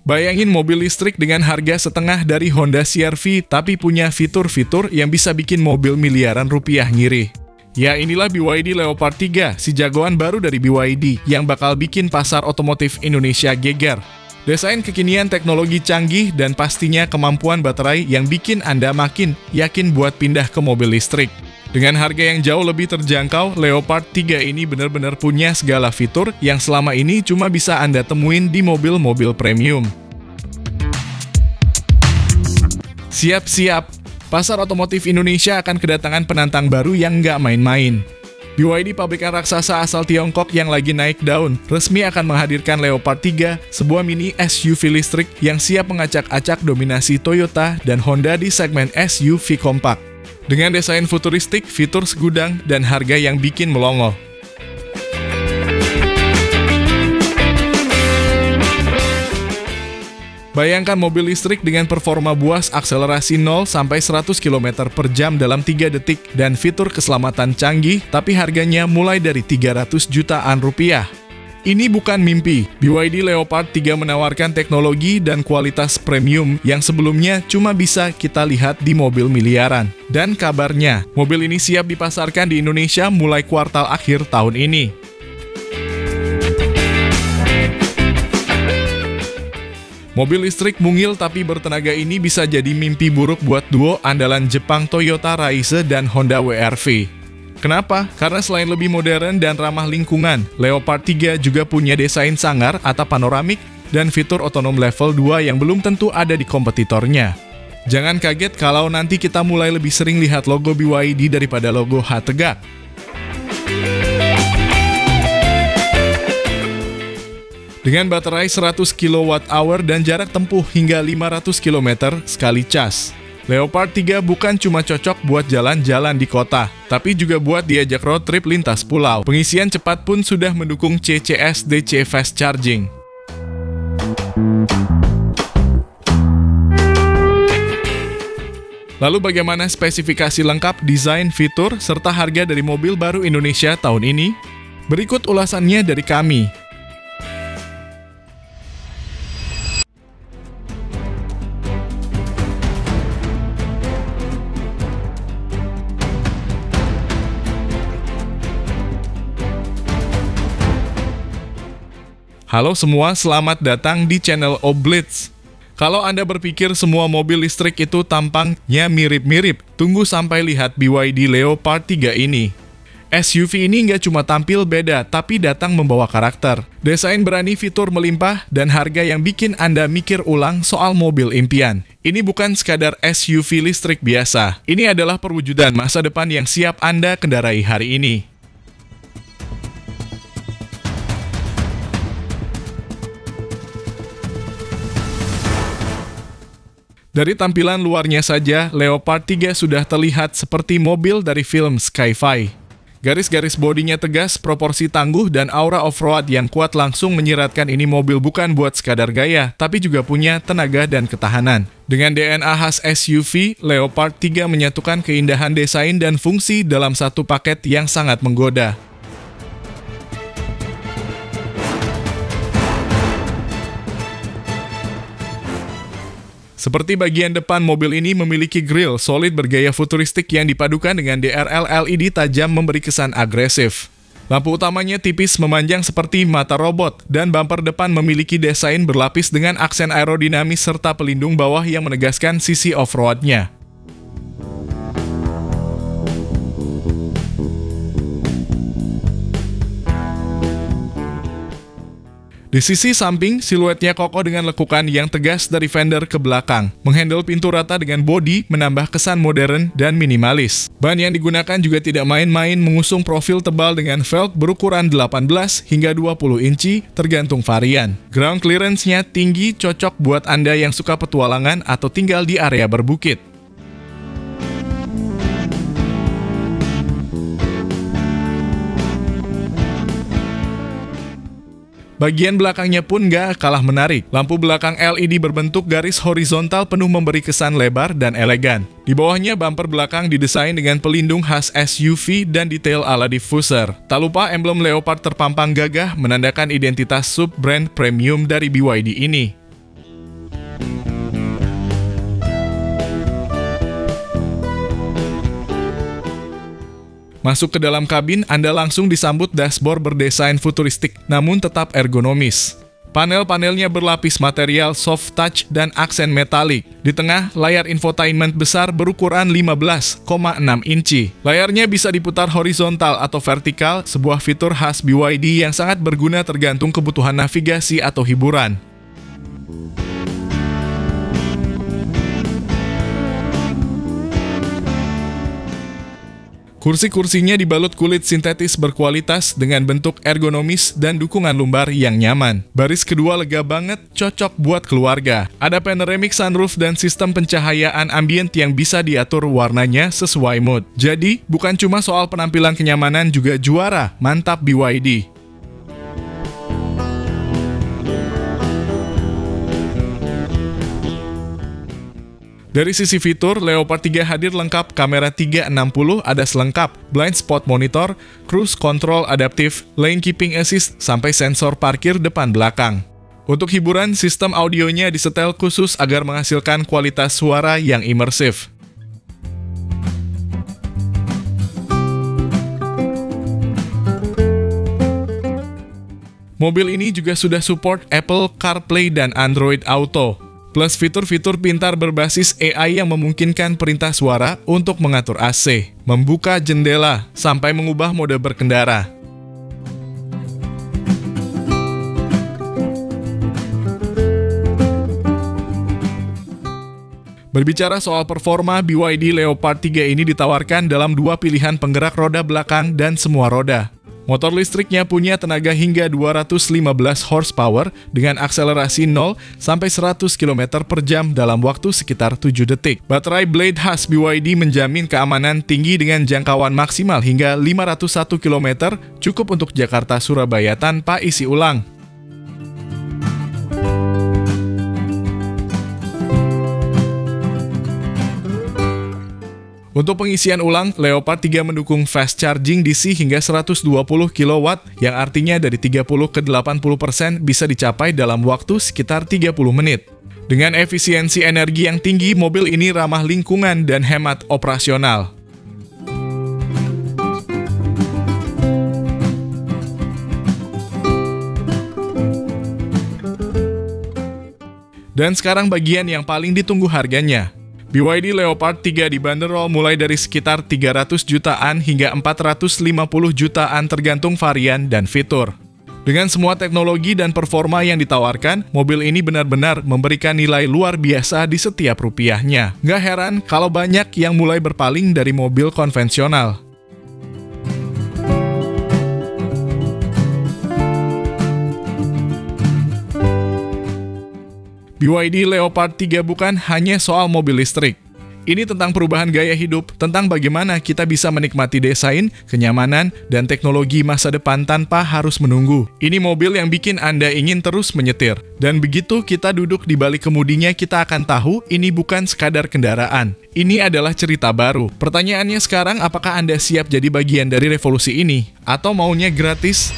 Bayangin mobil listrik dengan harga setengah dari Honda CR-V tapi punya fitur-fitur yang bisa bikin mobil miliaran rupiah ngiri. Ya inilah BYD Leopard 3, si jagoan baru dari BYD yang bakal bikin pasar otomotif Indonesia geger. Desain kekinian, teknologi canggih, dan pastinya kemampuan baterai yang bikin Anda makin yakin buat pindah ke mobil listrik. Dengan harga yang jauh lebih terjangkau, Leopard 3 ini benar-benar punya segala fitur yang selama ini cuma bisa Anda temuin di mobil-mobil premium. Siap-siap, pasar otomotif Indonesia akan kedatangan penantang baru yang nggak main-main. BYD, pabrikan raksasa asal Tiongkok yang lagi naik daun, resmi akan menghadirkan Leopard 3, sebuah mini SUV listrik yang siap mengacak-acak dominasi Toyota dan Honda di segmen SUV kompak. Dengan desain futuristik, fitur segudang, dan harga yang bikin melongo. Bayangkan mobil listrik dengan performa buas, akselerasi 0 sampai 100 km per jam dalam 3 detik, dan fitur keselamatan canggih, tapi harganya mulai dari 300 jutaan rupiah. Ini bukan mimpi, BYD Leopard 3 menawarkan teknologi dan kualitas premium yang sebelumnya cuma bisa kita lihat di mobil miliaran. Dan kabarnya, mobil ini siap dipasarkan di Indonesia mulai kuartal akhir tahun ini. Mobil listrik mungil tapi bertenaga ini bisa jadi mimpi buruk buat duo andalan Jepang Toyota Raise dan Honda WR-V. Kenapa? Karena selain lebih modern dan ramah lingkungan, Leopard 3 juga punya desain sangar, atap panoramik, dan fitur otonom level 2 yang belum tentu ada di kompetitornya. Jangan kaget kalau nanti kita mulai lebih sering lihat logo BYD daripada logo H tegak. Dengan baterai 100 kWh dan jarak tempuh hingga 500 km sekali cas, Leopard 3 bukan cuma cocok buat jalan-jalan di kota, tapi juga buat diajak road trip lintas pulau. Pengisian cepat pun sudah mendukung CCS-DC Fast Charging. Lalu bagaimana spesifikasi lengkap, desain, fitur, serta harga dari mobil baru Indonesia tahun ini? Berikut ulasannya dari kami. Halo semua, selamat datang di channel Oblitz. Kalau Anda berpikir semua mobil listrik itu tampangnya mirip-mirip, tunggu sampai lihat BYD Leopard 3 ini. SUV ini nggak cuma tampil beda, tapi datang membawa karakter. Desain berani, fitur melimpah, dan harga yang bikin Anda mikir ulang soal mobil impian. Ini bukan sekadar SUV listrik biasa. Ini adalah perwujudan masa depan yang siap Anda kendarai hari ini. Dari tampilan luarnya saja, Leopard 3 sudah terlihat seperti mobil dari film sci-fi. Garis-garis bodinya tegas, proporsi tangguh, dan aura off-road yang kuat langsung menyiratkan ini mobil bukan buat sekadar gaya, tapi juga punya tenaga dan ketahanan. Dengan DNA khas SUV, Leopard 3 menyatukan keindahan desain dan fungsi dalam satu paket yang sangat menggoda. Seperti bagian depan, mobil ini memiliki grill solid bergaya futuristik yang dipadukan dengan DRL LED tajam memberi kesan agresif. Lampu utamanya tipis memanjang seperti mata robot, dan bumper depan memiliki desain berlapis dengan aksen aerodinamis serta pelindung bawah yang menegaskan sisi off-road-nya. Di sisi samping, siluetnya kokoh dengan lekukan yang tegas dari fender ke belakang. Menghandle pintu rata dengan bodi menambah kesan modern dan minimalis. Ban yang digunakan juga tidak main-main, mengusung profil tebal dengan velg berukuran 18 hingga 20 inci tergantung varian. Ground clearance-nya tinggi, cocok buat Anda yang suka petualangan atau tinggal di area berbukit. Bagian belakangnya pun nggak kalah menarik. Lampu belakang LED berbentuk garis horizontal penuh memberi kesan lebar dan elegan. Di bawahnya bumper belakang didesain dengan pelindung khas SUV dan detail ala diffuser. Tak lupa emblem Leopard terpampang gagah menandakan identitas sub-brand premium dari BYD ini. Masuk ke dalam kabin, Anda langsung disambut dashboard berdesain futuristik, namun tetap ergonomis. Panel-panelnya berlapis material soft touch dan aksen metalik. Di tengah, layar infotainment besar berukuran 15,6 inci. Layarnya bisa diputar horizontal atau vertikal, sebuah fitur khas BYD yang sangat berguna tergantung kebutuhan navigasi atau hiburan. Kursi-kursinya dibalut kulit sintetis berkualitas dengan bentuk ergonomis dan dukungan lumbar yang nyaman. Baris kedua lega banget, cocok buat keluarga. Ada panoramic sunroof dan sistem pencahayaan ambient yang bisa diatur warnanya sesuai mood. Jadi, bukan cuma soal penampilan kenyamanan juga juara. Mantap BYD! Dari sisi fitur, Leopard 3 hadir lengkap kamera 360 ada selengkap, blind spot monitor, cruise control adaptif, lane keeping assist, sampai sensor parkir depan belakang. Untuk hiburan, sistem audionya disetel khusus agar menghasilkan kualitas suara yang imersif. Mobil ini juga sudah support Apple CarPlay dan Android Auto, plus fitur-fitur pintar berbasis AI yang memungkinkan perintah suara untuk mengatur AC, membuka jendela, sampai mengubah mode berkendara. Berbicara soal performa, BYD Leopard 3 ini ditawarkan dalam dua pilihan penggerak roda belakang dan semua roda. Motor listriknya punya tenaga hingga 215 horsepower dengan akselerasi 0 sampai 100 km per jam dalam waktu sekitar 7 detik. Baterai Blade khas BYD menjamin keamanan tinggi dengan jangkauan maksimal hingga 501 km, cukup untuk Jakarta-Surabaya tanpa isi ulang. Untuk pengisian ulang, Leopard 3 mendukung fast charging DC hingga 120 kW, yang artinya dari 30 ke 80% bisa dicapai dalam waktu sekitar 30 menit. Dengan efisiensi energi yang tinggi, mobil ini ramah lingkungan dan hemat operasional. Dan sekarang bagian yang paling ditunggu harganya. BYD Leopard 3 dibanderol mulai dari sekitar 300 jutaan hingga 450 jutaan tergantung varian dan fitur. Dengan semua teknologi dan performa yang ditawarkan, mobil ini benar-benar memberikan nilai luar biasa di setiap rupiahnya. Nggak heran kalau banyak yang mulai berpaling dari mobil konvensional. BYD Leopard 3 bukan hanya soal mobil listrik. Ini tentang perubahan gaya hidup, tentang bagaimana kita bisa menikmati desain, kenyamanan, dan teknologi masa depan tanpa harus menunggu. Ini mobil yang bikin Anda ingin terus menyetir. Dan begitu kita duduk di balik kemudinya, kita akan tahu ini bukan sekadar kendaraan. Ini adalah cerita baru. Pertanyaannya sekarang, apakah Anda siap jadi bagian dari revolusi ini? Atau maunya gratis?